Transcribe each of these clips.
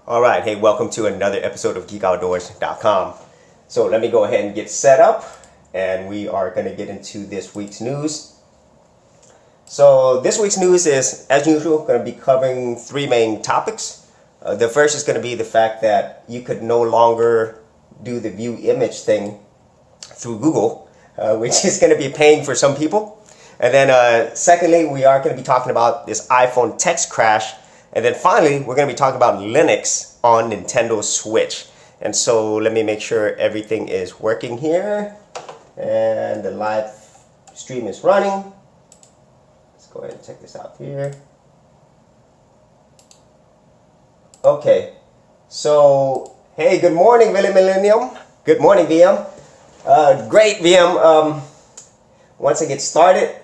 Alright, hey, welcome to another episode of GeekOutdoors.com. So let me go ahead and get set up, and we are going to get into this week's news. So this week's news is, as usual, going to be covering three main topics. The first is going to be the fact that you could no longer do the view image thing through Google, which is going to be paying for some people. And then secondly, we are going to be talking about this iPhone text crash. And then finally, we're going to be talking about Linux on Nintendo Switch. And so let me make sure everything is working here. And the live stream is running. Let's go ahead and check this out here. Okay. So, hey, good morning, Millennium. Good morning, VM. Great, VM. Once I get started,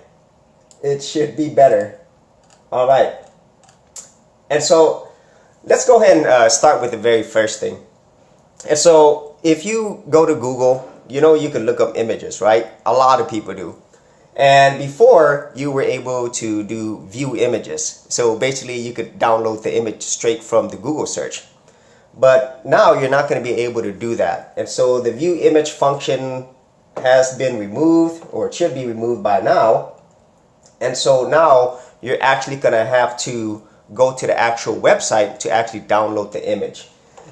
it should be better. All right. And so let's go ahead and start with the very first thing. And so if you go to Google, you know you can look up images, right? A lot of people do. And before, you were able to do view images. So basically you could download the image straight from the Google search. But now you're not going to be able to do that. And so the view image function has been removed, or it should be removed by now. And so now you're actually going to have to go to the actual website to actually download the image.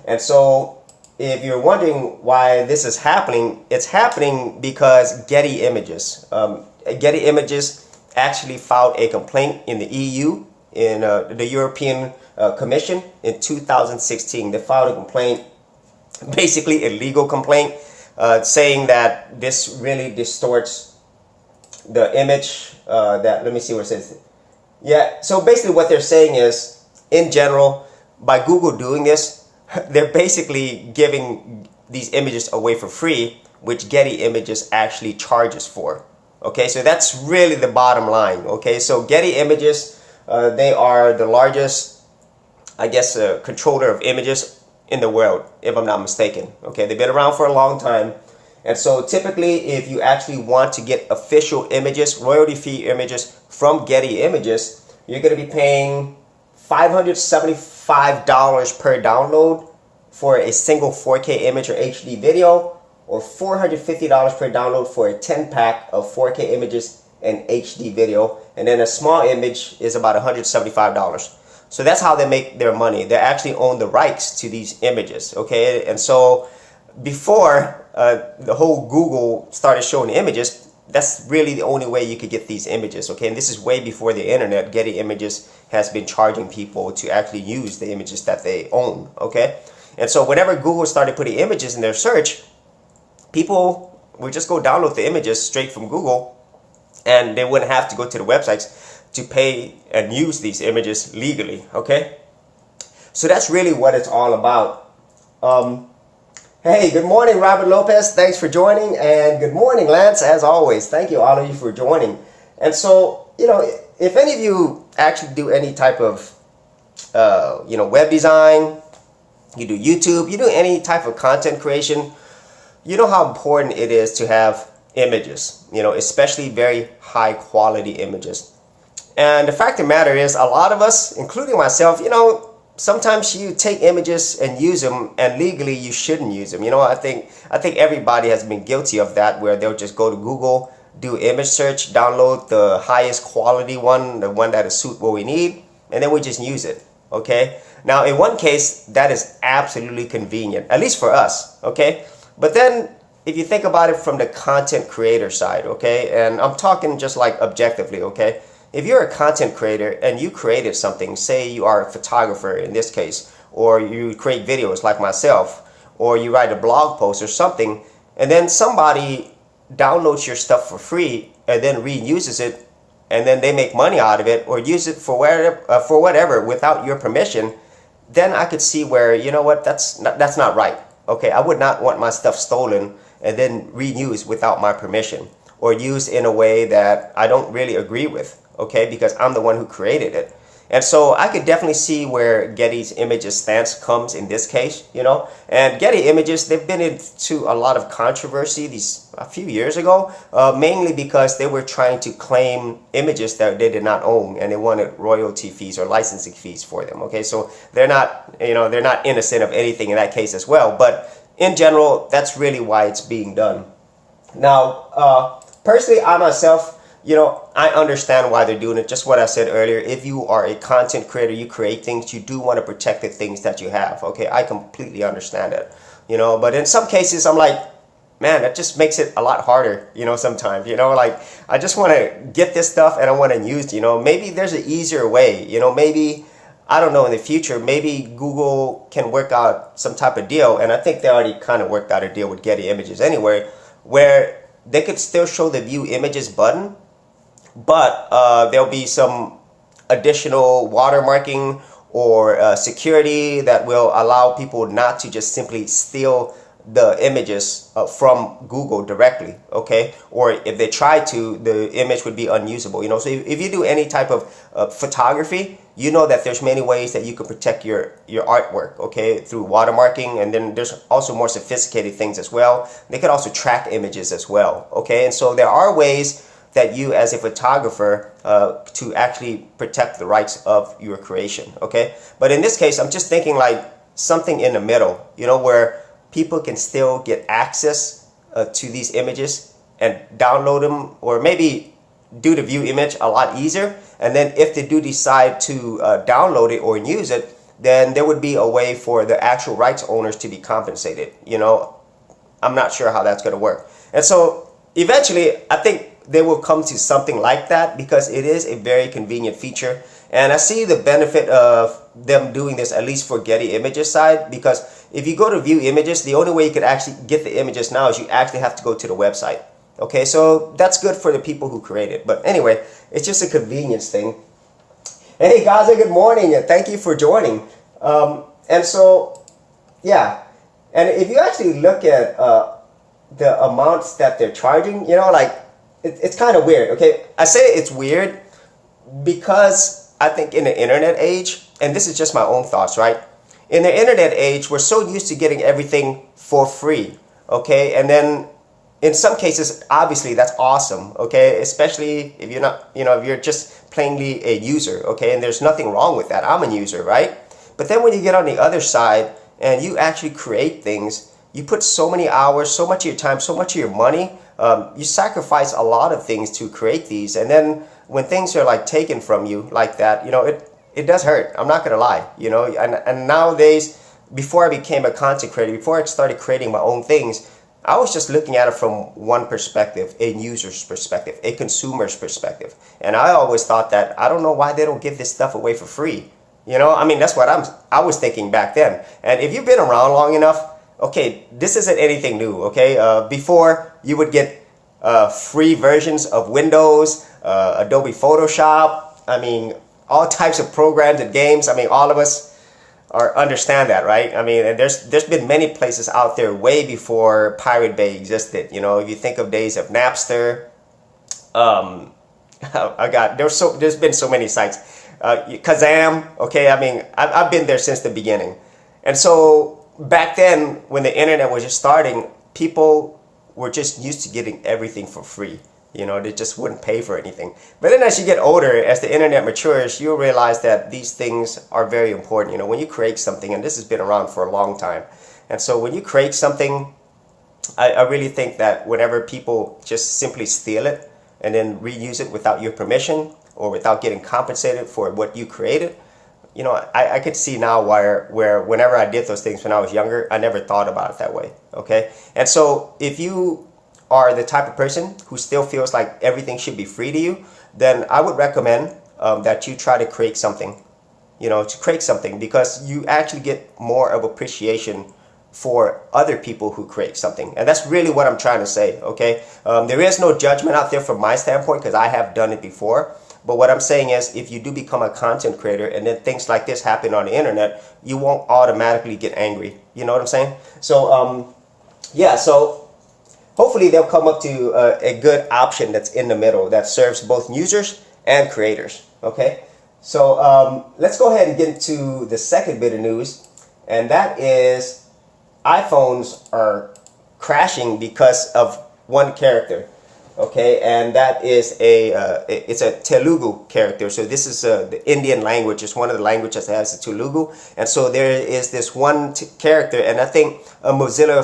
And so if you're wondering why this is happening, it's happening because Getty Images. Getty Images actually filed a complaint in the EU, in the European Commission in 2016. They filed a complaint, basically a legal complaint, saying that this really distorts the image. Let me see what it says. Yeah, so basically what they're saying is, in general, by Google doing this, they're basically giving these images away for free, which Getty Images actually charges for. Okay, so that's really the bottom line. Okay, so Getty Images, they are the largest, I guess, controller of images in the world, if I'm not mistaken. Okay, they've been around for a long time. And so typically, if you actually want to get official images, royalty-free images from Getty Images, you're going to be paying $575 per download for a single 4K image or HD video, or $450 per download for a 10-pack of 4K images and HD video. And then a small image is about $175. So that's how they make their money. They actually own the rights to these images. Okay, and so before the whole Google started showing images, that's really the only way you could get these images. Okay, and this is way before the internet. Getty Images has been charging people to actually use the images that they own. Okay, and so whenever Google started putting images in their search, people would just go download the images straight from Google, and they wouldn't have to go to the websites to pay and use these images legally. Okay, so that's really what it's all about. Hey, good morning, Robert Lopez. Thanks for joining. And good morning, Lance, as always. Thank you, all of you, for joining. And so, you know, if any of you actually do any type of, web design, you do YouTube, you do any type of content creation, you know how important it is to have images, especially very high quality images. And the fact of the matter is, a lot of us, including myself, sometimes you take images and use them, and legally you shouldn't use them. I think everybody has been guilty of that, where they'll just go to Google, do image search, download the highest quality one, the one that will suit what we need, and then we just use it. Okay. Now, in one case, that is absolutely convenient, at least for us. Okay. But then, if you think about it from the content creator side, okay, and I'm talking just like objectively, okay. If you're a content creator and you created something, say you are a photographer in this case, or you create videos like myself, or you write a blog post or something, and then somebody downloads your stuff for free and then reuses it, and then they make money out of it, or use it for whatever without your permission, then I could see where, you know what, that's not right. Okay, I would not want my stuff stolen and then reused without my permission, or used in a way that I don't really agree with. Okay, because I'm the one who created it. And so I could definitely see where Getty's Images stance comes in this case, you know. And Getty Images, they've been into a lot of controversy a few years ago, mainly because they were trying to claim images that they did not own, and they wanted royalty fees or licensing fees for them. Okay, so they're not, you know, they're not innocent of anything in that case as well. But in general, that's really why it's being done. Now, personally, I myself, you know, I understand why they're doing it. Just what I said earlier. If you are a content creator, you create things, you do want to protect the things that you have. Okay, I completely understand that. You know, but in some cases, I'm like, man, that just makes it a lot harder. You know, sometimes, you know, like I just want to get this stuff and I want to use. You know, maybe there's an easier way. You know, maybe I don't know in the future. Maybe Google can work out some type of deal, and I think they already kind of worked out a deal with Getty Images anyway, where they could still show the View Images button. But there'll be some additional watermarking or security that will allow people not to just simply steal the images from Google directly, okay? Or if they try to, the image would be unusable, you know? So if you do any type of photography, you know that there's many ways that you can protect your artwork, okay? Through watermarking, and then there's also more sophisticated things as well. They could also track images as well, okay? And so there are ways that you as a photographer to actually protect the rights of your creation, okay? But in this case, I'm just thinking like something in the middle, you know, where people can still get access to these images and download them, or maybe do the view image a lot easier. And then if they do decide to download it or use it, then there would be a way for the actual rights owners to be compensated, you know? I'm not sure how that's gonna work. And so eventually, I think they will come to something like that, because it is a very convenient feature. And I see the benefit of them doing this, at least for Getty Images side, because if you go to view images, the only way you could actually get the images now is you actually have to go to the website. Okay, so that's good for the people who create it. But anyway, it's just a convenience thing. Hey guys, good morning, and thank you for joining. And so, yeah, and if you actually look at the amounts that they're charging, you know, like, it's kind of weird, okay? I say it's weird because I think in the internet age, and this is just my own thoughts, right? In the internet age, we're so used to getting everything for free, okay? And then in some cases, obviously, that's awesome, okay? Especially if you're not, you know, if you're just plainly a user, okay? And there's nothing wrong with that. I'm a user, right? But then when you get on the other side and you actually create things, you put so many hours, so much of your time, so much of your money. You sacrifice a lot of things to create these, and then when things are like taken from you like that, you know, it does hurt. I'm not gonna lie, you know. And nowadays, before I became a content creator, before I started creating my own things, I was just looking at it from one perspective, a user's perspective, a consumer's perspective. And I always thought that, I don't know why they don't give this stuff away for free. You know, I mean, that's what I was thinking back then. And if you've been around long enough, okay, this isn't anything new, okay? Before, you would get free versions of Windows, Adobe Photoshop, I mean, all types of programs and games. I mean, all of us understand that, right? I mean, and there's been many places out there way before Pirate Bay existed. You know, if you think of days of Napster, there's been so many sites. Kazam, okay, I mean, I've been there since the beginning. And so back then, when the internet was just starting, people were just used to getting everything for free. You know, they just wouldn't pay for anything. But then as you get older, as the internet matures, you'll realize that these things are very important. You know, when you create something, and this has been around for a long time. And so when you create something, I really think that whenever people just simply steal it and then reuse it without your permission or without getting compensated for what you created, you know, I could see now where whenever I did those things when I was younger, I never thought about it that way, okay? And so if you are the type of person who still feels like everything should be free to you, then I would recommend that you try to create something, you know, because you actually get more of appreciation for other people who create something. And that's really what I'm trying to say, okay? There is no judgment out there from my standpoint, because I have done it before. But what I'm saying is, if you do become a content creator and then things like this happen on the internet, you won't automatically get angry. You know what I'm saying? So, yeah, so hopefully they'll come up to a good option that's in the middle that serves both users and creators, okay? So let's go ahead and get into the second bit of news, and that is iPhones are crashing because of one character. Okay, and that is it's a Telugu character. So this is the Indian language. It's one of the languages that has the Telugu, and so there is this one character, and I think Mozilla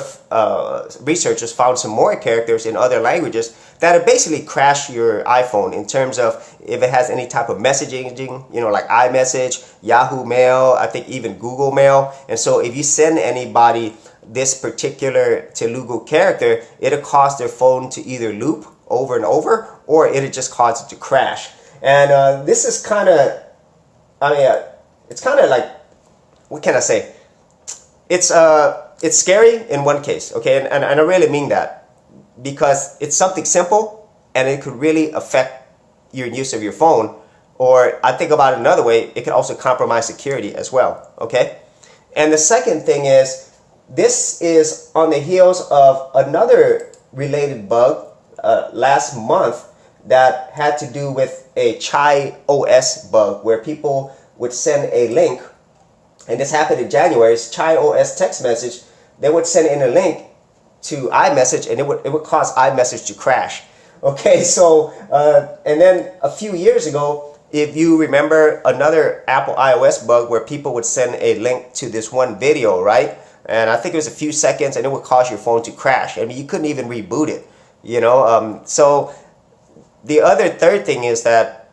researchers found some more characters in other languages that basically crash your iPhone in terms of if it has any type of messaging, you know, like iMessage, Yahoo Mail, I think even Google Mail. And so if you send anybody this particular Telugu character, it'll cause their phone to either loop over and over, or it'll just cause it to crash. And this is kind of, I mean, it's kind of like, what can I say? It's scary in one case, okay, and I really mean that, because it's something simple and it could really affect your use of your phone. Or I think about it another way, it could also compromise security as well, okay? And the second thing is, this is on the heels of another related bug last month that had to do with a Chai OS bug, where people would send a link, and this happened in January. It's Chai OS text message. They would send in a link to iMessage, and it would cause iMessage to crash. Okay, so and then a few years ago, if you remember, another Apple iOS bug where people would send a link to this one video, right? And I think it was a few seconds, and it would cause your phone to crash. I mean, you couldn't even reboot it, you know. So the third thing is that,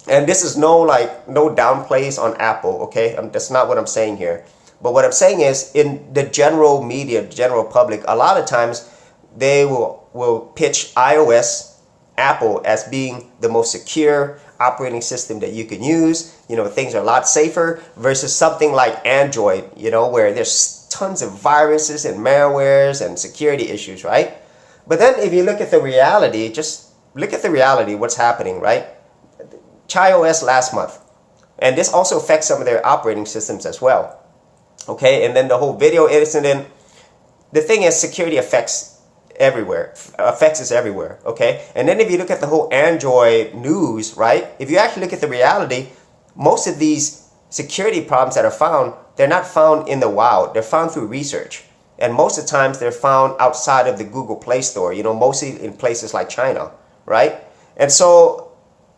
and this is no downplays on Apple, okay? That's not what I'm saying here. But what I'm saying is, in the general media, general public, a lot of times they will pitch iOS, Apple, as being the most secure operating system that you can use. You know, things are a lot safer versus something like Android, you know, where there's tons of viruses and malwares and security issues, right? But then if you look at the reality, just look at the reality, what's happening, right? Chai OS last month, and this also affects some of their operating systems as well. Okay, and then the whole video incident. The thing is, security affects us everywhere, okay? And then if you look at the whole Android news, right? If you actually look at the reality, most of these security problems that are found, they're not found in the wild. They're found through research. And most of the times they're found outside of the Google Play Store, you know, mostly in places like China, right? And so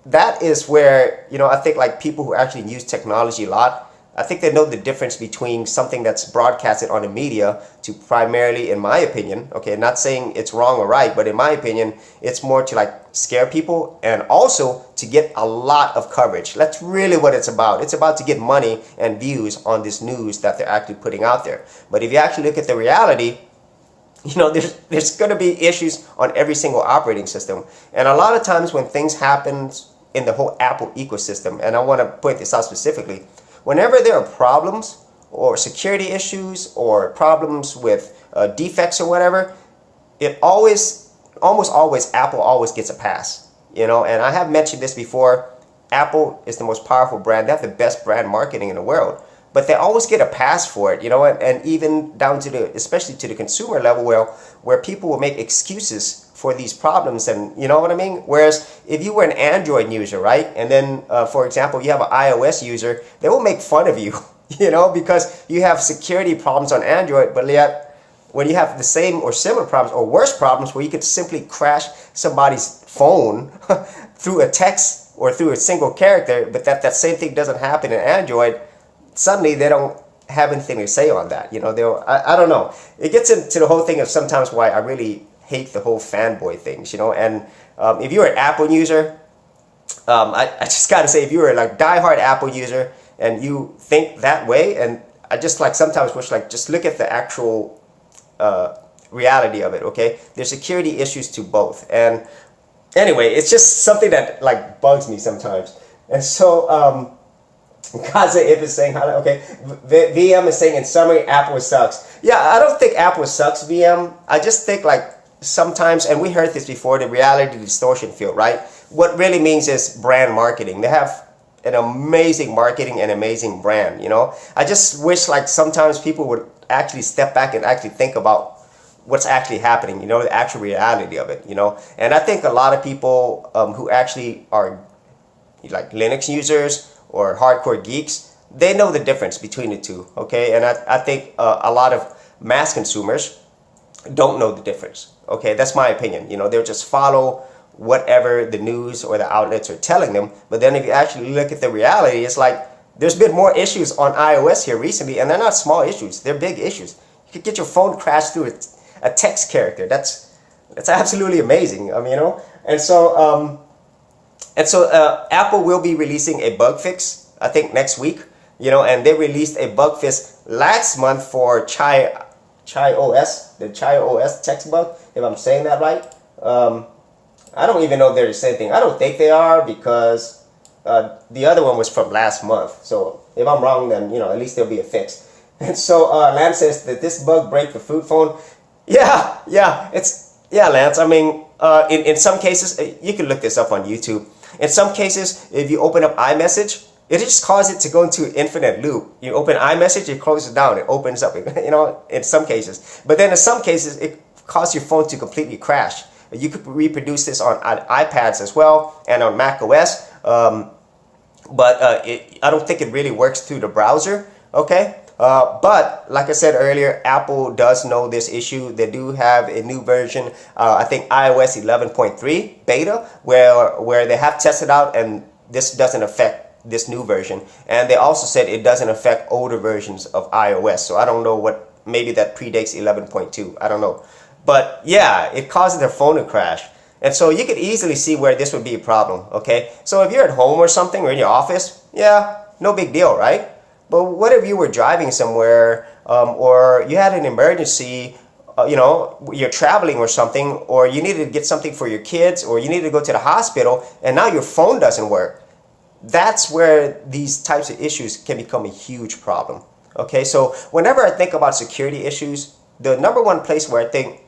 that is where, you know, I think like people who actually use technology a lot, I think they know the difference between something that's broadcasted on the media to primarily, in my opinion, okay, not saying it's wrong or right, but in my opinion, it's more to like scare people and also to get a lot of coverage. That's really what it's about. It's about to get money and views on this news that they're actually putting out there. But if you actually look at the reality, you know, there's going to be issues on every single operating system. And a lot of times when things happen in the whole Apple ecosystem, and I want to point this out specifically, whenever there are problems or security issues or problems with defects or whatever, almost always, Apple always gets a pass, you know. And I have mentioned this before, Apple is the most powerful brand. They have the best brand marketing in the world, but they always get a pass for it, you know, and even down to especially to the consumer level, where people will make excuses for these problems, and you know what I mean? Whereas if you were an Android user, right, and then for example you have an iOS user, they will make fun of you, you know, because you have security problems on Android, but yet when you have the same or similar problems or worse problems where you could simply crash somebody's phone through a text or through a single character, but that same thing doesn't happen in Android, suddenly they don't have anything to say on that, you know. I don't know. It gets into the whole thing of sometimes why I really hate the whole fanboy things, you know. And if you're an Apple user, I just gotta say, if you're a like diehard Apple user and you think that way, and I just like sometimes wish like just look at the actual reality of it, okay? There's security issues to both, and anyway, it's just something that like bugs me sometimes. And so Kaza If is saying, okay, VM is saying in summary, Apple sucks. Yeah, I don't think Apple sucks, VM. I just think like sometimes, and we heard this before, the reality distortion field, right? What really means is brand marketing. They have an amazing marketing and amazing brand, you know. I just wish like sometimes people would actually step back and actually think about what's actually happening, you know, the actual reality of it, you know. And I think a lot of people who actually are like Linux users or hardcore geeks, they know the difference between the two, okay? And I think a lot of mass consumers don't know the difference, okay? That's my opinion. You know, they'll just follow whatever the news or the outlets are telling them. But then if you actually look at the reality, it's like there's been more issues on iOS here recently, and they're not small issues, they're big issues. You could get your phone crashed through a text character. That's absolutely amazing. I mean, you know, and so Apple will be releasing a bug fix, I think next week. You know, and they released a bug fix last month for Chai OS, the Chai OS text bug, if I'm saying that right. I don't even know if they're the same thing. I don't think they are, because the other one was from last month. So if I'm wrong, then, you know, at least there'll be a fix. And so Lance says that this bug break the flip phone. Yeah, Lance. I mean, in some cases, you can look this up on YouTube. In some cases, if you open up iMessage, it just causes it to go into infinite loop. You open iMessage, it closes down, it opens up, you know, in some cases. But then in some cases, it causes your phone to completely crash. You could reproduce this on iPads as well and on Mac OS. But I don't think it really works through the browser, okay? But like I said earlier, Apple does know this issue. They do have a new version, I think iOS 11.3 beta, where they have tested out, and this doesn't affect this new version. And they also said it doesn't affect older versions of iOS. So I don't know what, maybe that predates 11.2. I don't know. But yeah, it causes their phone to crash. And so you could easily see where this would be a problem, okay? So if you're at home or something, or in your office, yeah, no big deal, right? But what if you were driving somewhere, or you had an emergency, you know, you're traveling or something, or you needed to get something for your kids, or you needed to go to the hospital, and now your phone doesn't work. That's where these types of issues can become a huge problem, okay? So whenever I think about security issues, the number one place where I think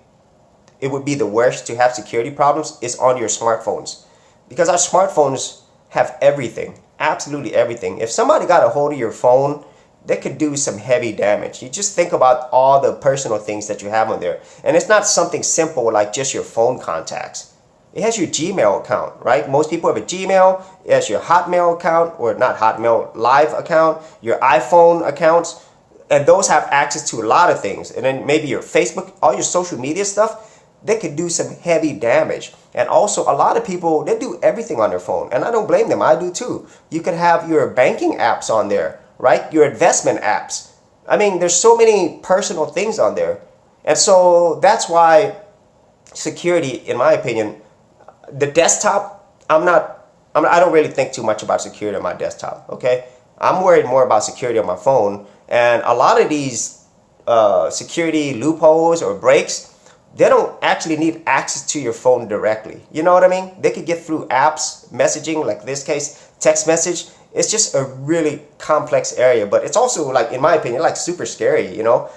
it would be the worst to have security problems is on your smartphones, because our smartphones have everything, absolutely everything. If somebody got a hold of your phone, they could do some heavy damage. You just think about all the personal things that you have on there, and it's not something simple like just your phone contacts. It has your Gmail account, right? Most people have a Gmail. It has your Hotmail account, or not Hotmail, Live account, your iPhone accounts, and those have access to a lot of things. And then maybe your Facebook, all your social media stuff, they could do some heavy damage. And also a lot of people, they do everything on their phone, and I don't blame them, I do too. You could have your banking apps on there, right? Your investment apps. I mean, there's so many personal things on there. And so that's why security, in my opinion, the desktop, I don't really think too much about security on my desktop, okay? I'm worried more about security on my phone, and a lot of these security loopholes or breaks, they don't actually need access to your phone directly. You know what I mean? They could get through apps, messaging, like this case, text message. It's just a really complex area, but it's also, like, in my opinion, like super scary, you know?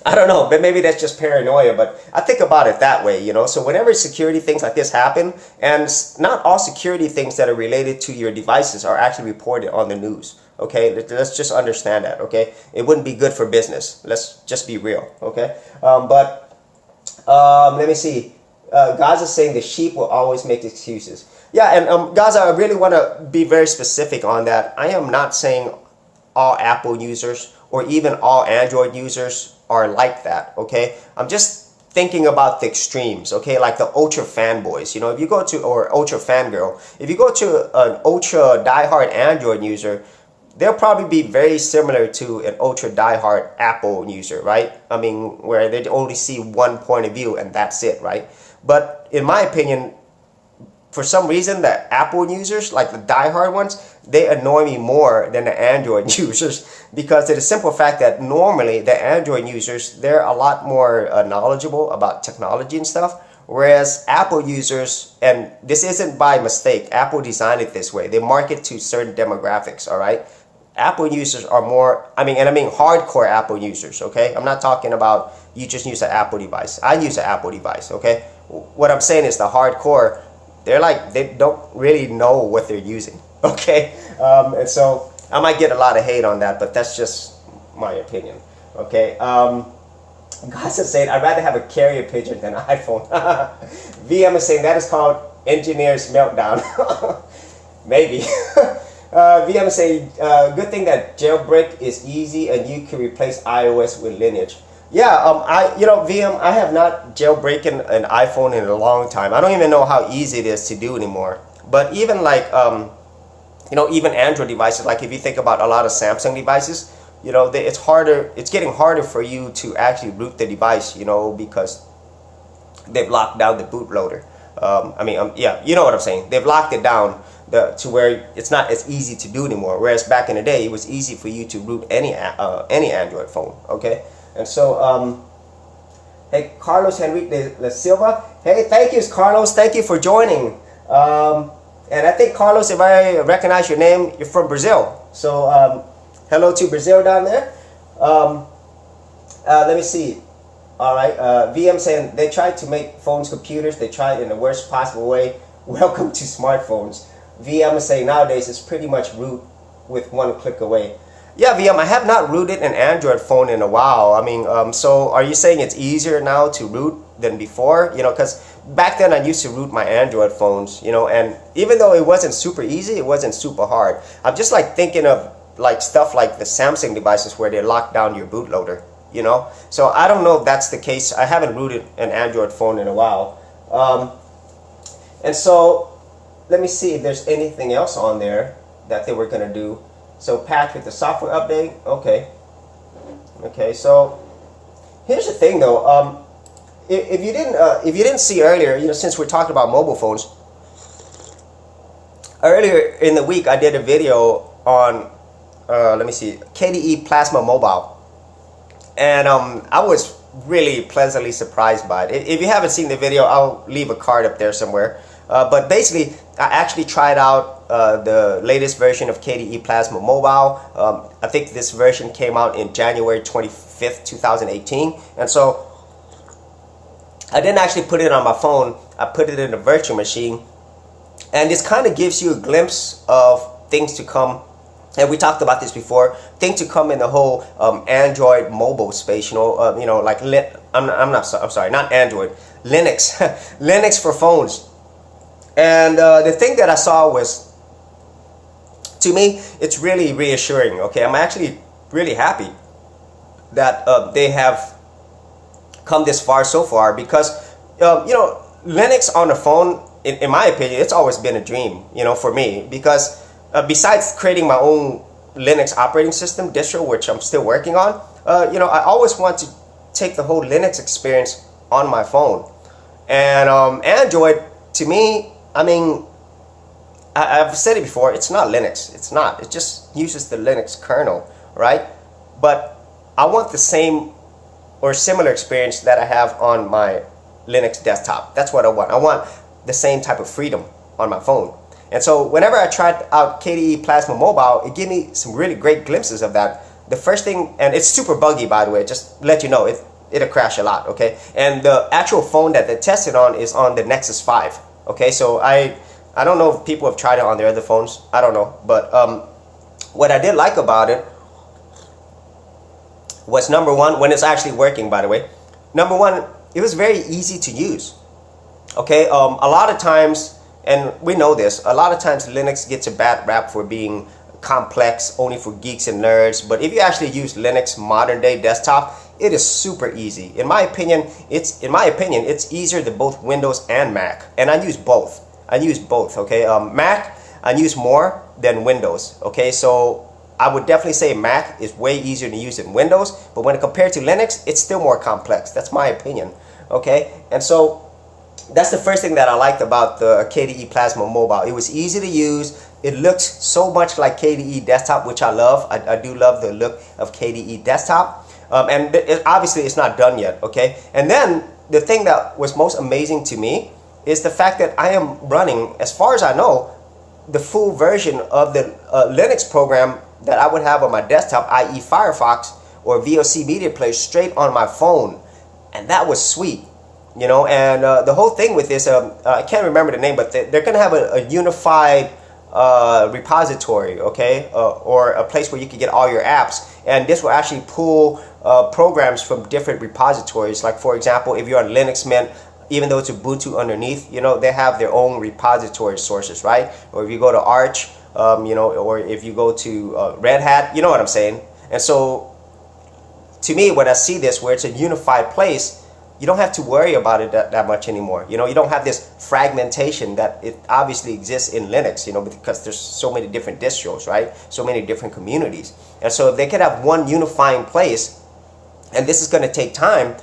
I don't know, but maybe that's just paranoia, but I think about it that way, you know? So whenever security things like this happen, and not all security things that are related to your devices are actually reported on the news, okay? Let's just understand that, okay? It wouldn't be good for business. Let's just be real, okay? Let me see. Gaza's saying the sheep will always make excuses. Yeah, and Gaza, I really want to be very specific on that. I am not saying all Apple users or even all Android users are like that, okay? I'm just thinking about the extremes, okay? Like the ultra fanboys, you know, if you go to, or ultra fangirl, if you go to an ultra diehard Android user, they'll probably be very similar to an ultra diehard Apple user, right? I mean, where they only see one point of view and that's it, right? But in my opinion, for some reason, the Apple users, like the diehard ones, they annoy me more than the Android users, because of the simple fact that normally the Android users, they're a lot more knowledgeable about technology and stuff, whereas Apple users, and this isn't by mistake, Apple designed it this way. They market to certain demographics, all right? Apple users are more, I mean hardcore Apple users, okay? I'm not talking about you just use an Apple device. I use an Apple device, okay? What I'm saying is the hardcore, they're like, they don't really know what they're using, okay? And so I might get a lot of hate on that, but that's just my opinion, okay? Guys are saying, I'd rather have a carrier pigeon than an iPhone. VM is saying that is called engineer's meltdown. Maybe. VM say, good thing that jailbreak is easy and you can replace iOS with Lineage. Yeah, VM, I have not jailbroken an iPhone in a long time. I don't even know how easy it is to do anymore. But even like, even Android devices, like if you think about a lot of Samsung devices, it's getting harder for you to actually root the device, because they've locked down the bootloader. Yeah, you know what I'm saying. They've locked it down to where it's not as easy to do anymore. Whereas back in the day, it was easy for you to root any Android phone. Okay, and so hey, Carlos Henrique de Silva. Hey, thank you, Carlos. Thank you for joining. And I think, Carlos, if I recognize your name, you're from Brazil. So hello to Brazil down there. Let me see. All right, VM saying they tried to make phones computers. They tried in the worst possible way. Welcome to smartphones. VM is saying nowadays it's pretty much root with one click away. Yeah, VM, I have not rooted an Android phone in a while. I mean, so are you saying it's easier now to root than before? Because back then I used to root my Android phones, and even though it wasn't super easy, it wasn't super hard. I'm just like thinking of like stuff like the Samsung devices where they lock down your bootloader, So I don't know if that's the case. I haven't rooted an Android phone in a while. And so let me see if there's anything else on there that they were going to do. So patch with the software update. Okay, so here's the thing though. If you didn't see earlier, since we're talking about mobile phones, earlier in the week I did a video on let me see, KDE Plasma Mobile, and I was really pleasantly surprised by it. If you haven't seen the video, I'll leave a card up there somewhere. But basically, I actually tried out the latest version of KDE Plasma Mobile. I think this version came out in January 25th, 2018, and so I didn't actually put it on my phone. I put it in a virtual machine, and this kind of gives you a glimpse of things to come. And we talked about this before. Things to come in the whole Android mobile space. Like I'm sorry, not Android, Linux, Linux for phones. And the thing that I saw was, to me, it's really reassuring. Okay, I'm actually really happy that they have come this far so far, because Linux on the phone, in my opinion, it's always been a dream, for me, because besides creating my own Linux operating system distro, which I'm still working on, I always want to take the whole Linux experience on my phone. And Android, to me, I mean, I've said it before, it's not Linux. It's not. It just uses the Linux kernel, right? But I want the same or similar experience that I have on my Linux desktop. That's what I want. I want the same type of freedom on my phone. And so whenever I tried out KDE Plasma Mobile, it gave me some really great glimpses of that. The first thing, and it's super buggy, by the way, just let you know, it'll crash a lot, okay? And the actual phone that they tested on is on the Nexus 5, okay? So I don't know if people have tried it on their other phones. I don't know. But what I did like about it was, number one, when it's actually working, by the way, number one, it was very easy to use, okay? A lot of times, and we know this, a lot of times Linux gets a bad rap for being complex, only for geeks and nerds. But if you actually use Linux modern day desktop, it is super easy. In my opinion, it's easier than both Windows and Mac. And I use both. Okay? Mac, I use more than Windows. Okay, so I would definitely say Mac is way easier to use than Windows. But when compared to Linux, it's still more complex. That's my opinion. Okay, and so that's the first thing that I liked about the KDE Plasma Mobile. It was easy to use. It looks so much like KDE Desktop, which I love. I do love the look of KDE Desktop. And obviously it's not done yet, okay? And then the thing that was most amazing to me is the fact that I am running, as far as I know, the full version of the Linux program that I would have on my desktop, i.e. Firefox or VLC Media Player, straight on my phone. And that was sweet. And the whole thing with this, I can't remember the name, but they're going to have a unified repository, okay, or a place where you can get all your apps, and this will actually pull programs from different repositories. Like, for example, if you're on Linux Mint, even though it's Ubuntu underneath, they have their own repository sources, right? Or if you go to Arch you know, or if you go to Red Hat, you know what I'm saying. And so to me, when I see this where it's a unified place, you don't have to worry about it that much anymore. You know, you don't have this fragmentation that it obviously exists in Linux, you know, because there's so many different distros, right? So many different communities. And so if they could have one unifying place, and this is going to take time,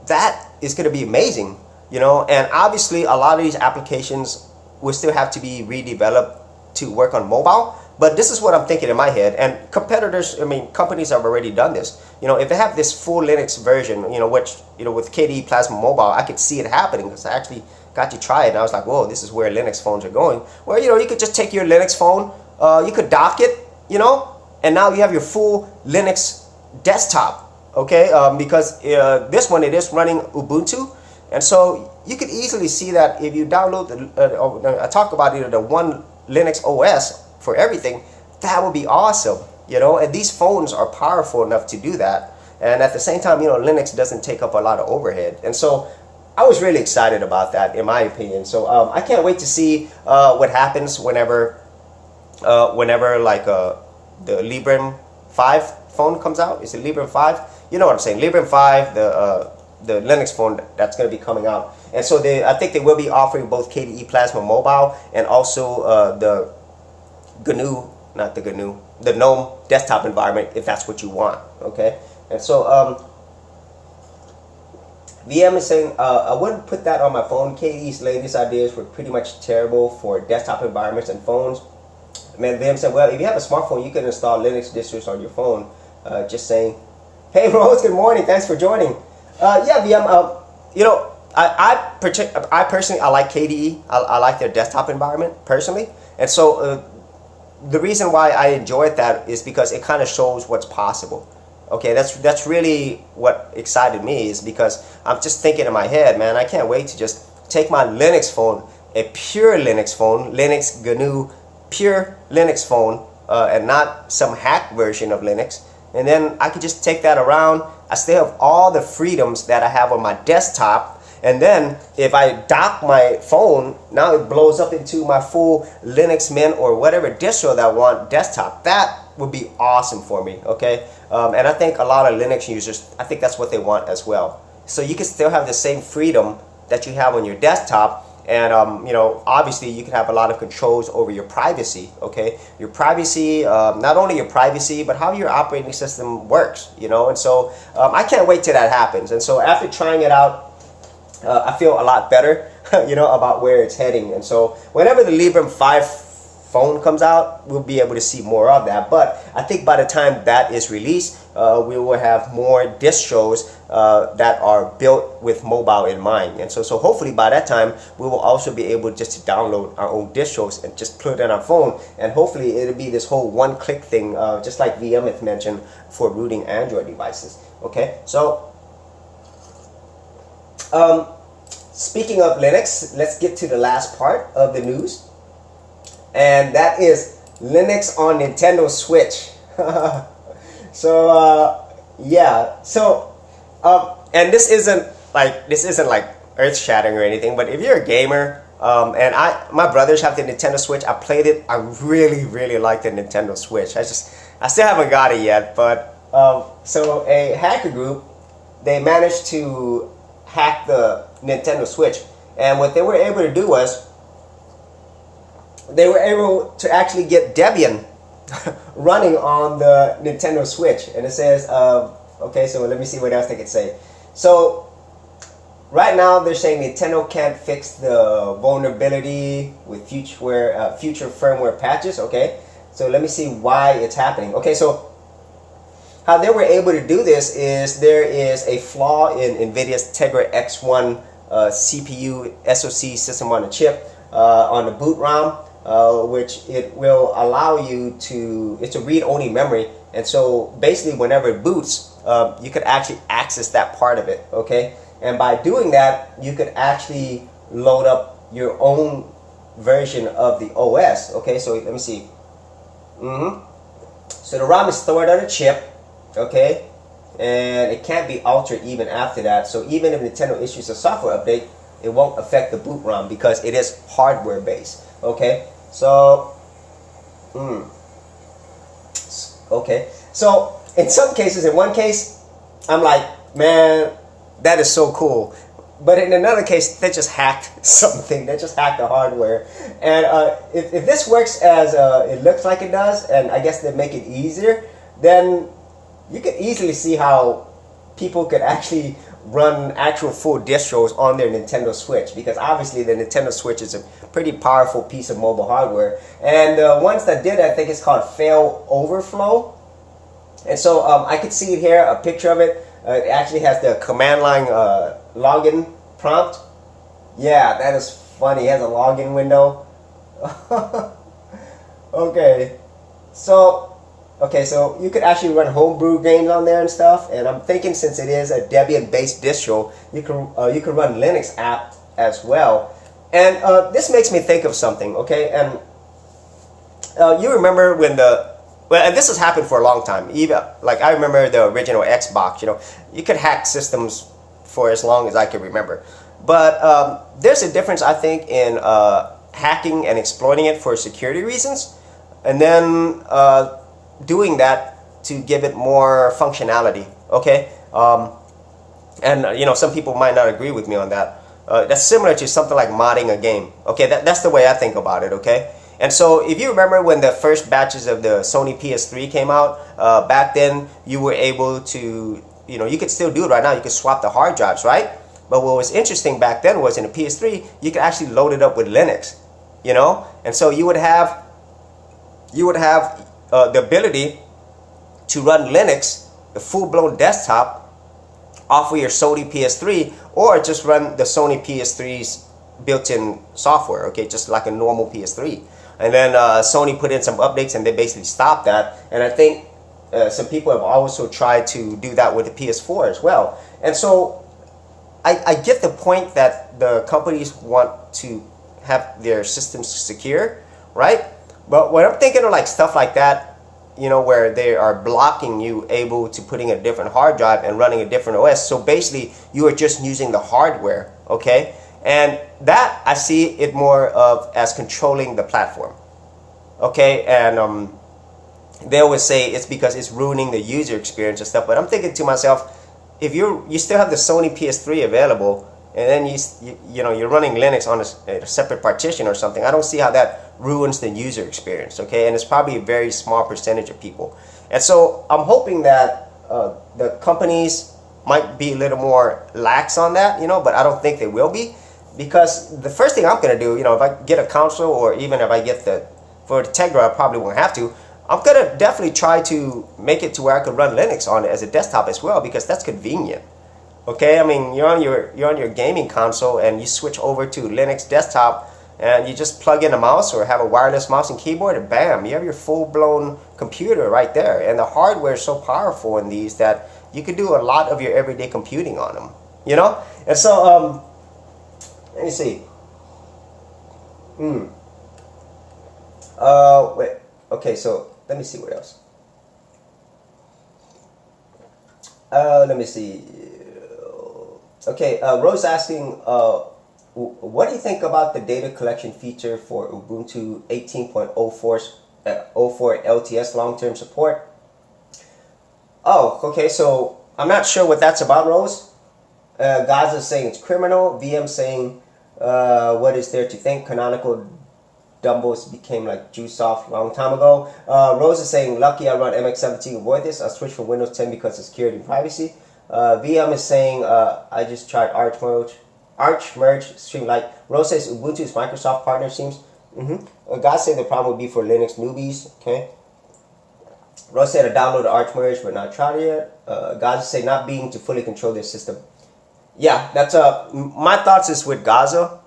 that is going to be amazing, you know. And obviously a lot of these applications will still have to be redeveloped to work on mobile. But this is what I'm thinking in my head, and competitors, I mean, companies have already done this. You know, if they have this full Linux version, you know, which, you know, with KDE Plasma Mobile, I could see it happening because I actually got to try it, and I was like, whoa, this is where Linux phones are going. Well, you know, you could just take your Linux phone, you could dock it, you know, and now you have your full Linux desktop, okay? Because this one, it is running Ubuntu, and so you could easily see that if you download I talk about it, the one Linux OS for everything, that would be awesome, you know. And these phones are powerful enough to do that, and at the same time, you know, Linux doesn't take up a lot of overhead. And so I was really excited about that, in my opinion. So I can't wait to see what happens whenever like the Librem 5 phone comes out. Is it Librem 5? You know what I'm saying, Librem 5, the Linux phone that's going to be coming out. And so I think they will be offering both KDE Plasma Mobile and also the GNU, not the GNU, the GNOME desktop environment, if that's what you want, okay? And so VM is saying, I wouldn't put that on my phone. KDE's latest ideas were pretty much terrible for desktop environments and phones. Man, VM said, well, if you have a smartphone, you can install Linux distros on your phone. Just saying. Hey Rose, good morning, thanks for joining. Yeah, VM, you know, I personally, I like KDE. I like their desktop environment, personally. And so the reason why I enjoyed that is because it kind of shows what's possible. Okay, that's really what excited me, is because I'm just thinking in my head, man, I can't wait to just take my Linux phone, a pure Linux phone, Linux GNU, pure Linux phone, and not some hack version of Linux, and then I could just take that around. I still have all the freedoms that I have on my desktop. And then if I dock my phone, now it blows up into my full Linux Mint or whatever distro that I want desktop. That would be awesome for me, okay? And I think a lot of Linux users, I think that's what they want as well. So you can still have the same freedom that you have on your desktop, and you know, obviously you can have a lot of controls over your privacy, okay? Your privacy, not only your privacy, but how your operating system works, you know? And so I can't wait till that happens. And so after trying it out, I feel a lot better, you know, about where it's heading. And so whenever the Librem 5 phone comes out, we'll be able to see more of that. But I think by the time that is released, we will have more distros that are built with mobile in mind. And so hopefully by that time, we will also be able just to download our own distros and just put it on our phone. And hopefully it'll be this whole one-click thing, just like VM has mentioned, for rooting Android devices. Okay, so speaking of Linux, let's get to the last part of the news, and that is Linux on Nintendo Switch. So yeah, so and this isn't like earth-shattering or anything, but if you're a gamer, and my brothers have the Nintendo Switch, I played it. I really like the Nintendo Switch. I still haven't got it yet, but so a hacker group, they managed to hack the Nintendo Switch, and what they were able to do was they were able to actually get Debian running on the Nintendo Switch. And it says okay, so let me see what else they could say. So right now they're saying Nintendo can't fix the vulnerability with future firmware patches. Okay, so let me see why it's happening. Okay, so how they were able to do this is there is a flaw in NVIDIA's Tegra X1 CPU SoC system on a chip on the boot ROM, which it will allow you to, it's a read-only memory, and so basically whenever it boots, you could actually access that part of it, okay? And by doing that, you could actually load up your own version of the OS, okay? So let me see. So the ROM is stored on a chip, okay, and it can't be altered even after that. So even if Nintendo issues a software update, it won't affect the boot ROM because it is hardware based. Okay, so Mm. Okay. So in some cases, in one case, I'm like, man, that is so cool. But in another case, they just hacked something. They just hacked the hardware. And if this works as it looks like it does, and I guess they make it easier, then you could easily see how people could actually run actual full distros on their Nintendo Switch, because obviously the Nintendo Switch is a pretty powerful piece of mobile hardware. And the ones that did, I think it's called Fail Overflow. And so I could see it here, a picture of it. It actually has the command line login prompt. Yeah, that is funny. It has a login window. Okay, so you could actually run homebrew games on there and stuff. And I'm thinking, since it is a Debian-based distro, you can run Linux app as well. And this makes me think of something. Okay, and you remember when and this has happened for a long time. Even like I remember the original Xbox. You know, you could hack systems for as long as I can remember. But there's a difference, I think, in hacking and exploiting it for security reasons, and then doing that to give it more functionality. Okay, and you know, some people might not agree with me on that. That's similar to something like modding a game. Okay, that's the way I think about it. Okay. And so if you remember when the first batches of the Sony PS3 came out, back then you were able to, you know, you could still do it right now, you could swap the hard drives, right? But what was interesting back then was in the PS3, you could actually load it up with Linux, you know? And so you would have the ability to run Linux, the full-blown desktop, off of your Sony PS3, or just run the Sony PS3's built-in software, okay, just like a normal PS3. And then Sony put in some updates and they basically stopped that. And I think some people have also tried to do that with the PS4 as well. And so I get the point that the companies want to have their systems secure, right? But when I'm thinking of like stuff like that, you know, where they are blocking you able to putting a different hard drive and running a different OS. So basically you are just using the hardware, okay? And that I see it more of as controlling the platform, okay? And they always say it's because it's ruining the user experience and stuff. But I'm thinking to myself, if you still have the Sony PS3 available, and then you know you're running Linux on a separate partition or something, I don't see how that ruins the user experience, okay? And it's probably a very small percentage of people. And so I'm hoping that the companies might be a little more lax on that, you know, but I don't think they will be. Because the first thing I'm going to do, you know, if I get a console, or even if I get for the Tegra, I probably won't have to. I'm going to definitely try to make it to where I could run Linux on it as a desktop as well, because that's convenient. Okay, I mean, you're on your gaming console and you switch over to Linux desktop and you just plug in a mouse or have a wireless mouse and keyboard, and bam, you have your full-blown computer right there. And the hardware is so powerful in these that you could do a lot of your everyday computing on them, you know? And so, let me see. Wait. Okay, so let me see what else. Let me see. Okay, Rose asking, what do you think about the data collection feature for Ubuntu 18.04 LTS long-term support? Oh, okay, so I'm not sure what that's about, Rose. Gaza saying it's criminal. VM saying, what is there to think? Canonical Dumbos became like Juiceoft a long time ago. Rose is saying, lucky I run MX17 to avoid this. I switched from Windows 10 because of security and privacy. VM is saying, I just tried Arch Merge, Streamlight. Rose says Ubuntu is Microsoft partner seems. Guys say the problem would be for Linux newbies. Okay. Rose said I downloaded Arch Merge but not tried it yet. Gaza say not being to fully control their system. Yeah, that's my thoughts is with Gaza.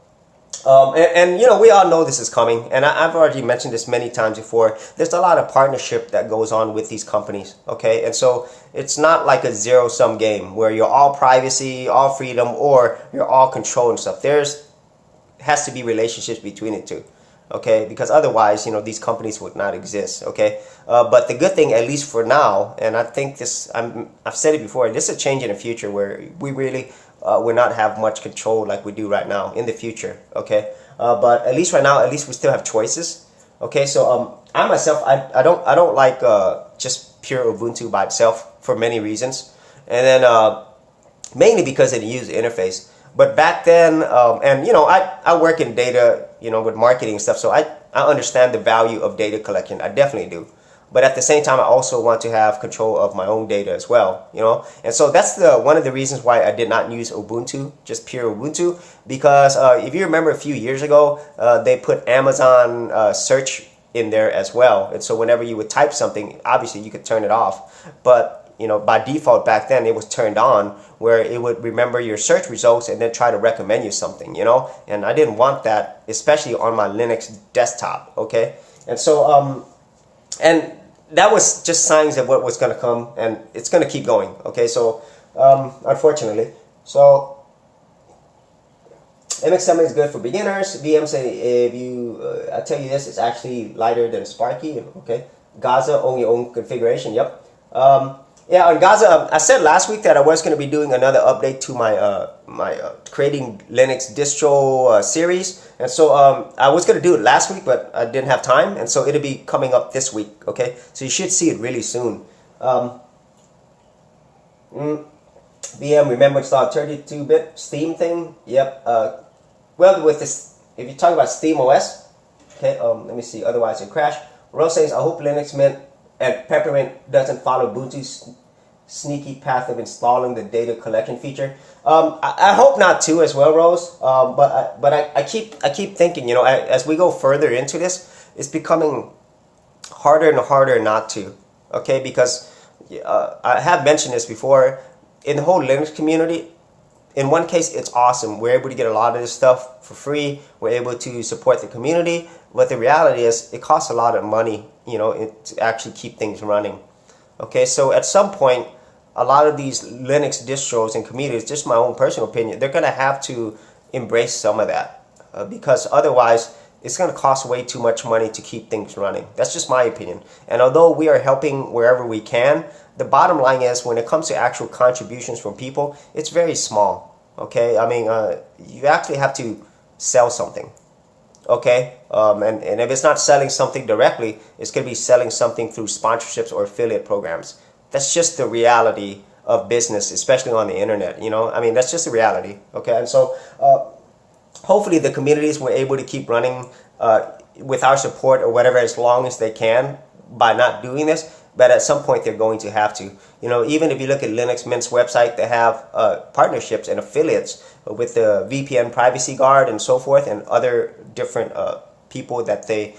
And you know, we all know this is coming, and I've already mentioned this many times before. There's a lot of partnership that goes on with these companies, okay? And so it's not like a zero-sum game where you're all privacy, all freedom, or you're all control and stuff. Has to be relationships between the two, okay? Because otherwise, you know, these companies would not exist, okay? But the good thing, at least for now, and I think this, I've said it before, this is a change in the future where we really will not have much control like we do right now in the future, okay? But at least right now, at least we still have choices, Okay, so I myself, I don't like just pure Ubuntu by itself for many reasons, and then mainly because of the user interface. But back then, and you know, I work in data, you know, with marketing and stuff, so I understand the value of data collection. I definitely do. But at the same time, I also want to have control of my own data as well, you know. And so that's the one of the reasons why I did not use Ubuntu, just pure Ubuntu, because if you remember a few years ago, they put Amazon search in there as well. And so whenever you would type something, obviously you could turn it off, but you know, by default back then it was turned on, where it would remember your search results and then try to recommend you something, you know. And I didn't want that, especially on my Linux desktop. Okay, and so and that was just signs of what was going to come, and it's going to keep going. Okay, so unfortunately, so MX7 is good for beginners. VM say if you, I tell you this, it's actually lighter than Sparky. Okay, Gaza, own your own configuration. Yep. Yeah, on Gaza, I said last week that I was going to be doing another update to my creating Linux distro series, and so I was going to do it last week, but I didn't have time, and so it'll be coming up this week. Okay, so you should see it really soon. VM, remember to install 32-bit Steam thing? Yep. Well, with this, if you talk about Steam OS, okay. Let me see. Otherwise, it crash. Rose says, I hope Linux Mint and Peppermint doesn't follow Ubuntu's sneaky path of installing the data collection feature. I hope not too as well, Rose. But I keep thinking, you know, as we go further into this, it's becoming harder and harder not to. Okay, because I have mentioned this before. In the whole Linux community, in one case, it's awesome. We're able to get a lot of this stuff for free. We're able to support the community. But the reality is, it costs a lot of money, you know, to actually keep things running. Okay, so at some point, a lot of these Linux distros and communities, just my own personal opinion, they're going to have to embrace some of that. Because otherwise, it's going to cost way too much money to keep things running. That's just my opinion. And although we are helping wherever we can, the bottom line is, when it comes to actual contributions from people, it's very small. Okay, I mean, you actually have to sell something. Okay, and if it's not selling something directly, it's going to be selling something through sponsorships or affiliate programs. That's just the reality of business, especially on the internet. You know, I mean, that's just the reality. Okay, and so hopefully the communities were able to keep running with our support or whatever as long as they can by not doing this. But at some point they're going to have to. You know, even if you look at Linux Mint's website, they have partnerships and affiliates with the VPN Privacy Guard and so forth, and other different people that they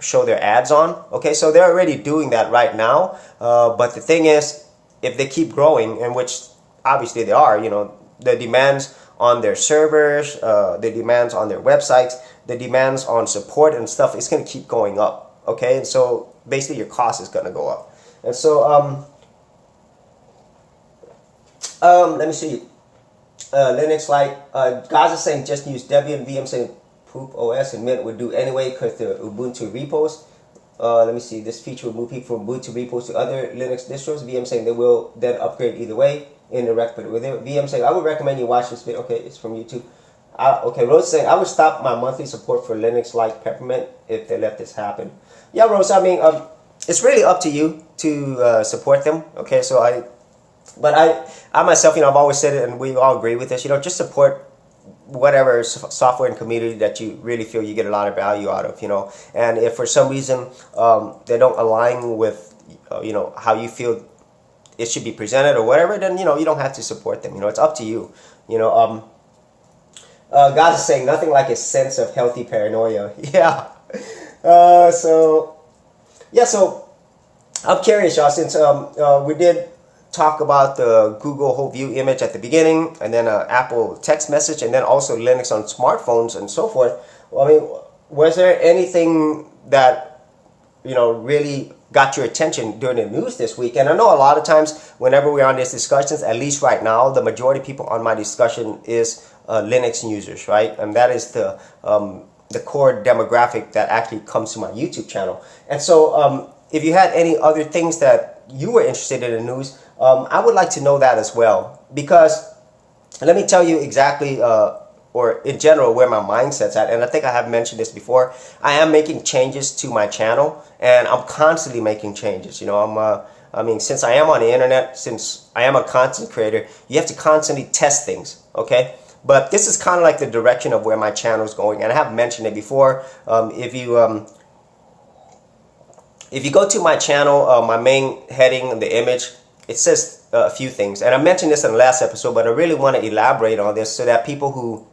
show their ads on. Okay, so they're already doing that right now. But the thing is, if they keep growing, and which obviously they are, you know, the demands on their servers, the demands on their websites, the demands on support and stuff, it's going to keep going up. Okay, and so basically your cost is going to go up. And so let me see. Linux Lite, Gaza saying just use Debian. VM saying Poop OS and Mint would do anyway because the Ubuntu repos. Let me see. This feature will move people from Ubuntu repos to other Linux distros. VM saying they will then upgrade either way in the rec. But with it, VM saying I would recommend you watch this video. Okay, it's from YouTube. Okay, Rose saying I would stop my monthly support for Linux like Peppermint if they let this happen. Yeah, Rose. I mean, it's really up to you to support them. Okay, so I myself, you know, I've always said it, and we all agree with this. You know, just support whatever software and community that you really feel you get a lot of value out of. You know, and if for some reason they don't align with you know, how you feel it should be presented or whatever, then you know, you don't have to support them. You know, it's up to you. You know, Guys is saying nothing like a sense of healthy paranoia. Yeah. So I'm curious, y'all, since we did talk about the Google Whole View image at the beginning, and then Apple text message, and then also Linux on smartphones and so forth. Well, I mean, was there anything that, you know, really got your attention during the news this week? And I know a lot of times whenever we're on these discussions, at least right now, the majority of people on my discussion is Linux users, right? And that is the core demographic that actually comes to my YouTube channel. And so if you had any other things that you were interested in the news, I would like to know that as well, because let me tell you exactly or in general where my mindset's at, and I think I have mentioned this before, I am making changes to my channel, and I'm constantly making changes. You know, I mean, since I am on the internet, since I am a content creator, you have to constantly test things, okay? But this is kind of like the direction of where my channel is going, and I have mentioned it before. If you go to my channel, my main heading, the image, it says a few things, and I mentioned this in the last episode, but I really want to elaborate on this so that people who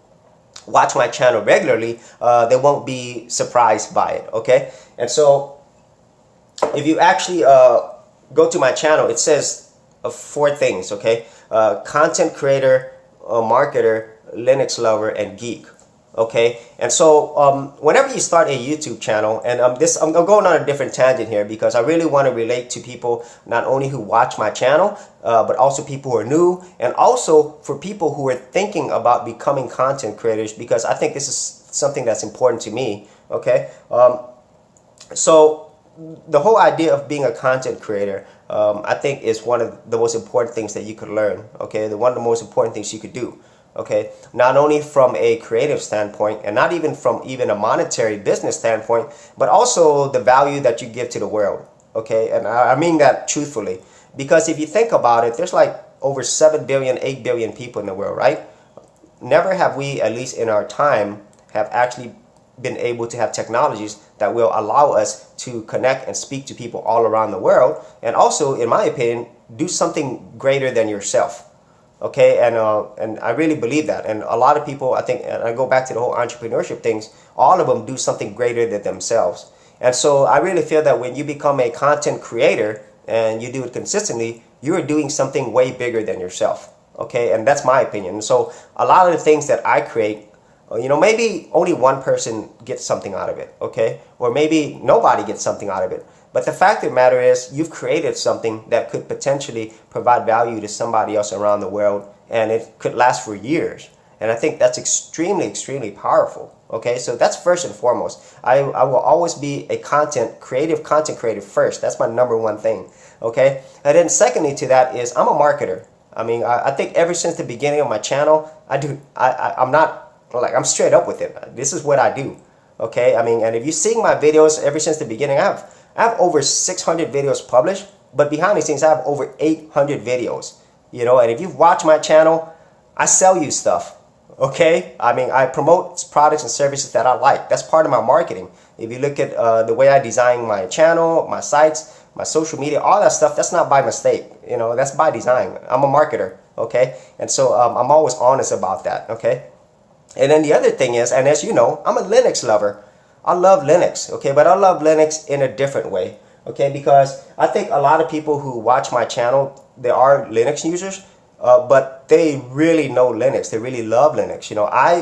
watch my channel regularly, they won't be surprised by it, okay? And so if you actually go to my channel, it says 4 things, okay? Content creator, marketer, Linux lover, and geek, okay? And so whenever you start a YouTube channel, and I'm going on a different tangent here because I really want to relate to people not only who watch my channel, but also people who are new, and also for people who are thinking about becoming content creators, because I think this is something that's important to me, okay? So the whole idea of being a content creator, I think is one of the most important things that you could learn, okay? One of the most important things you could do, okay? Not only from a creative standpoint, and not even from a monetary business standpoint, but also the value that you give to the world, okay? And I mean that truthfully, because if you think about it, there's like over 7 billion, 8 billion people in the world, right? Never have we, at least in our time, have actually been able to have technologies that will allow us to connect and speak to people all around the world, and also, in my opinion, do something greater than yourself, okay? And I really believe that, and a lot of people, I think, and I go back to the whole entrepreneurship things, all of them do something greater than themselves. And so I really feel that when you become a content creator and you do it consistently, you're doing something way bigger than yourself, okay? And that's my opinion. And so a lot of the things that I create, you know, maybe only one person gets something out of it, okay? Or maybe nobody gets something out of it. But the fact of the matter is, you've created something that could potentially provide value to somebody else around the world, and it could last for years. And I think that's extremely, extremely powerful, okay? So that's first and foremost. I will always be a creative content creator first. That's my #1 thing, okay? And then secondly to that is, I'm a marketer. I mean, I think ever since the beginning of my channel, I'm straight up with it. This is what I do, okay? I mean, and if you're seeing my videos ever since the beginning, I have over 600 videos published, but behind the scenes, I have over 800 videos, you know? And if you've watched my channel, I sell you stuff, okay? I mean, I promote products and services that I like. That's part of my marketing. If you look at the way I design my channel, my sites, my social media, all that stuff, that's not by mistake, you know? That's by design. I'm a marketer, okay? And so I'm always honest about that, okay? And then the other thing is, and as you know, I'm a Linux lover. I love Linux, okay? But I love Linux in a different way, okay? Because I think a lot of people who watch my channel, they are Linux users, but they really know Linux. They really love Linux. You know, I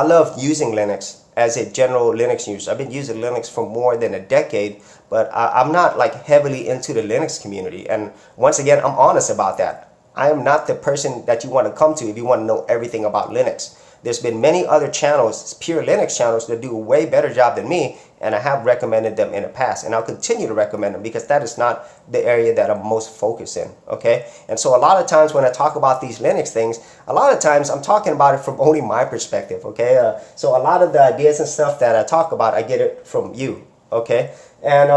love using Linux as a general Linux user. I've been using Linux for more than a decade, but I'm not like heavily into the Linux community. And once again, I'm honest about that. I am not the person that you want to come to if you want to know everything about Linux. There's been many other channels, pure Linux channels, that do a way better job than me, and I have recommended them in the past, and I'll continue to recommend them because that is not the area that I'm most focused in, okay? And so a lot of times when I talk about these Linux things, a lot of times I'm talking about it from only my perspective, okay? So a lot of the ideas and stuff that I talk about, I get it from you, okay? And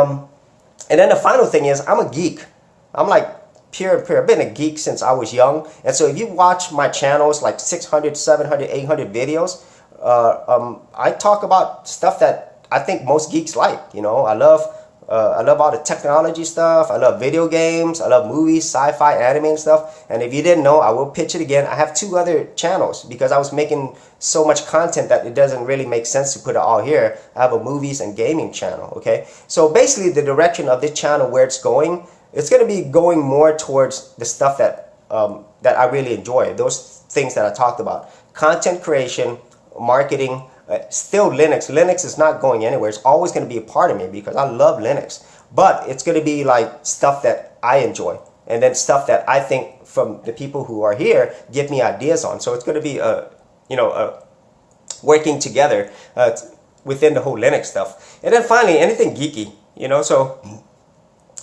then the final thing is, I'm a geek. I'm like pure. I've been a geek since I was young, and so if you watch my channels, like 600, 700, 800 videos, I talk about stuff that I think most geeks like. You know, I love all the technology stuff. I love video games. I love movies, sci-fi, anime, and stuff. And if you didn't know, I will pitch it again. I have 2 other channels because I was making so much content that it doesn't really make sense to put it all here. I have a movies and gaming channel. Okay, so basically the direction of this channel, where it's going, it's going to be going more towards the stuff that that I really enjoy. Those things that I talked about: content creation, marketing. Still Linux. Linux is not going anywhere. It's always going to be a part of me because I love Linux. But it's going to be like stuff that I enjoy, and then stuff that I think from the people who are here give me ideas on. So it's going to be working together within the whole Linux stuff. And then finally, anything geeky. You know, so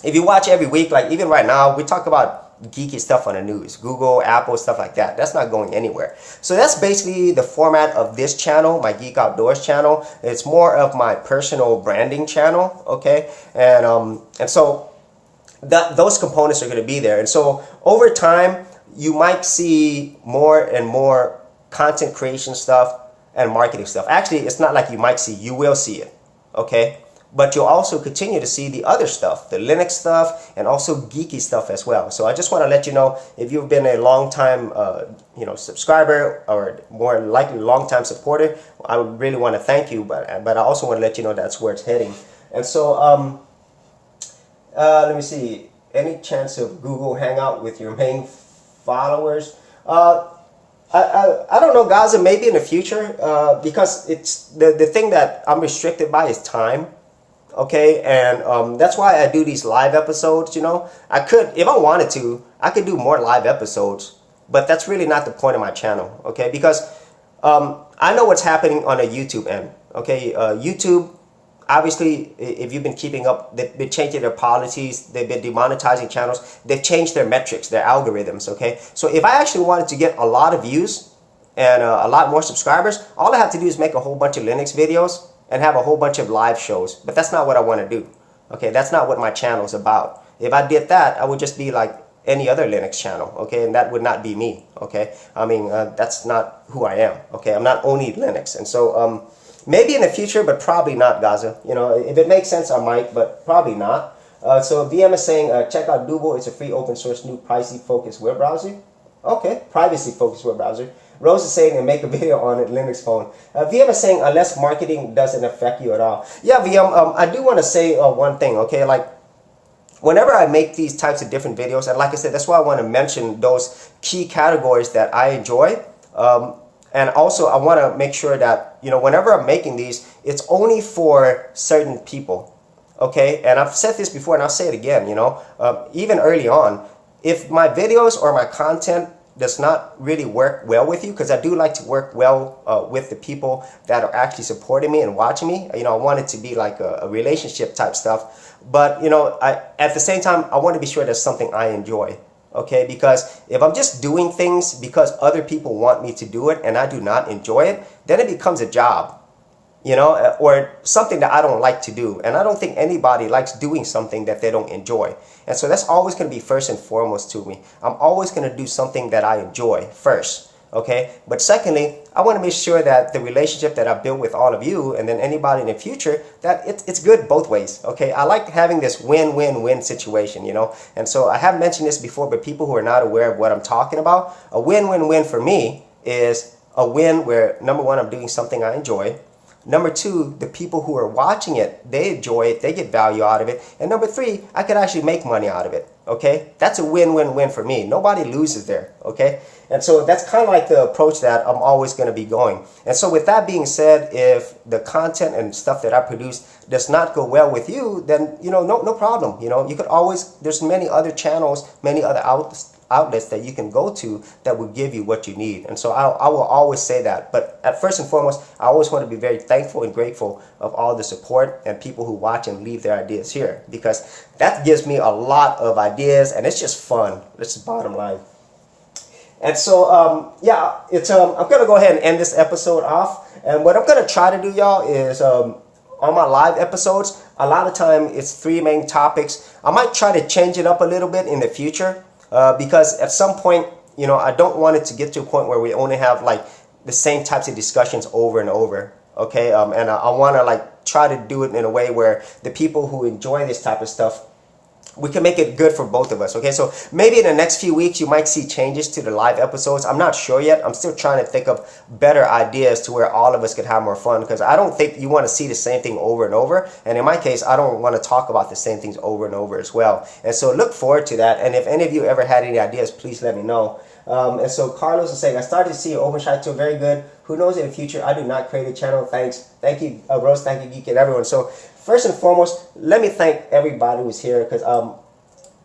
if you watch every week, like even right now, we talk about geeky stuff on the news. Google, Apple, stuff like that. That's not going anywhere. So that's basically the format of this channel, my Geek Outdoors channel. It's more of my personal branding channel, okay? And so those components are going to be there. And so over time, you might see more and more content creation stuff and marketing stuff. Actually, it's not like you might see, you will see it, okay? But you'll also continue to see the other stuff, the Linux stuff, and also geeky stuff as well. So I just want to let you know, if you've been a long time subscriber, or more likely long time supporter, I would really want to thank you, but I also want to let you know that's where it's heading. And so let me see, any chance of Google Hangout with your main followers? I don't know, Gaza, maybe in the future, because it's the thing that I'm restricted by is time. Okay, and that's why I do these live episodes. You know, I could, if I wanted to, I could do more live episodes, but that's really not the point of my channel. Okay, because I know what's happening on a YouTube end. Okay, YouTube, obviously, if you've been keeping up, they've been changing their policies, they've been demonetizing channels, they've changed their metrics, their algorithms. Okay, so if I actually wanted to get a lot of views and a lot more subscribers, all I have to do is make a whole bunch of Linux videos and have a whole bunch of live shows. But that's not what I want to do. Okay, that's not what my channel is about. If I did that, I would just be like any other Linux channel. Okay, and that would not be me. Okay, I mean, that's not who I am. Okay, I'm not only Linux. And so maybe in the future, but probably not, Gaza. You know, if it makes sense, I might, but probably not. So VM is saying, check out Audible. It's a free open source new privacy focused web browser. Okay, privacy focused web browser. Rose is saying, and make a video on it, Linux phone. VM is saying, unless marketing doesn't affect you at all. Yeah, VM, I do want to say one thing, okay? Like, whenever I make these types of different videos, and like I said, that's why I want to mention those key categories that I enjoy. And also, I want to make sure that, you know, whenever I'm making these, it's only for certain people, okay? And I've said this before, and I'll say it again, you know, even early on, if my videos or my content does not really work well with you, because I do like to work well with the people that are actually supporting me and watching me. You know, I want it to be like a relationship type stuff. But, you know, at the same time, I want to be sure that's something I enjoy. Okay, because if I'm just doing things because other people want me to do it and I do not enjoy it, then it becomes a job. You know, or something that I don't like to do. And I don't think anybody likes doing something that they don't enjoy. And so that's always going to be first and foremost to me. I'm always going to do something that I enjoy first. Okay. But secondly, I want to make sure that the relationship that I've built with all of you and then anybody in the future, that it's good both ways. Okay. I like having this win-win-win situation, you know. And so I have mentioned this before, but people who are not aware of what I'm talking about, a win-win-win for me is a win where, number one, I'm doing something I enjoy. Number two, the people who are watching it, they enjoy it, they get value out of it. And number three, I could actually make money out of it, okay? That's a win-win-win for me. Nobody loses there, okay? And so that's kind of like the approach that I'm always going to be going. And so with that being said, if the content and stuff that I produce does not go well with you, then, you know, no problem. You know, you could always, there's many other channels, many other outlets that you can go to that will give you what you need. And so I will always say that. But at first and foremost, I always want to be very thankful and grateful of all the support and people who watch and leave their ideas here, because that gives me a lot of ideas and it's just fun. That's the bottom line. And so, yeah, it's I'm going to go ahead and end this episode off. And what I'm going to try to do, y'all, is on my live episodes, a lot of time it's 3 main topics. I might try to change it up a little bit in the future. Because at some point, you know, I don't want it to get to a point where we only have like the same types of discussions over and over. Okay, and I want to like try to do it in a way where the people who enjoy this type of stuff, we can make it good for both of us. Okay, so maybe in the next few weeks you might see changes to the live episodes. I'm not sure yet. I'm still trying to think of better ideas to where all of us could have more fun, because I don't think you want to see the same thing over and over. And in my case, I don't want to talk about the same things over and over as well. And so look forward to that. And if any of you ever had any ideas, please let me know. And so Carlos is saying, I started to see your Overshot tool, very good. Who knows, in the future I do not create a channel. Thanks. Thank you, Rose. Thank you, Geek, and everyone. So first and foremost, let me thank everybody who's here, because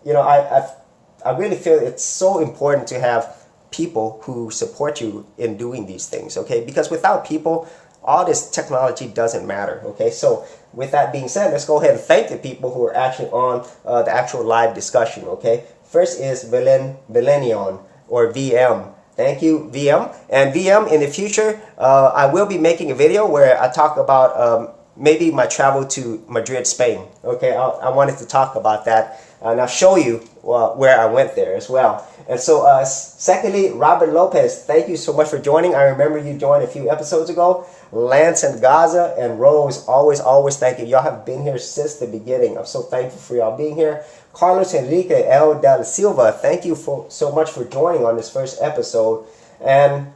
you know, I really feel it's so important to have people who support you in doing these things, okay? Because without people, all this technology doesn't matter, okay? So with that being said, let's go ahead and thank the people who are actually on the actual live discussion, okay? First is Vilenion, or VM. Thank you, VM. And VM, in the future, I will be making a video where I talk about maybe my travel to Madrid, Spain. Okay, I wanted to talk about that, and I'll show you where I went there as well. And so, secondly, Robert Lopez, thank you so much for joining. I remember you joined a few episodes ago. Lance and Gaza and Rose, always thank you. Y'all have been here since the beginning. I'm so thankful for y'all being here. Carlos Enrique L. Del Silva, thank you so much for joining on this first episode. And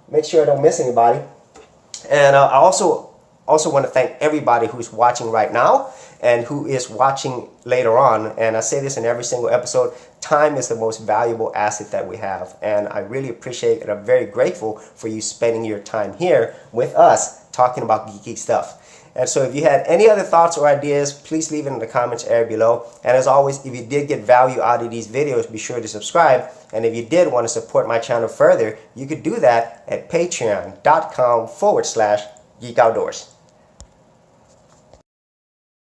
make sure I don't miss anybody. And I also want to thank everybody who's watching right now and who is watching later on. And I say this in every single episode, time is the most valuable asset that we have. And I really appreciate and I'm very grateful for you spending your time here with us talking about geeky stuff. And so if you had any other thoughts or ideas, please leave it in the comments area below. And as always, if you did get value out of these videos, be sure to subscribe. And if you did want to support my channel further, you could do that at patreon.com/geekoutdoors.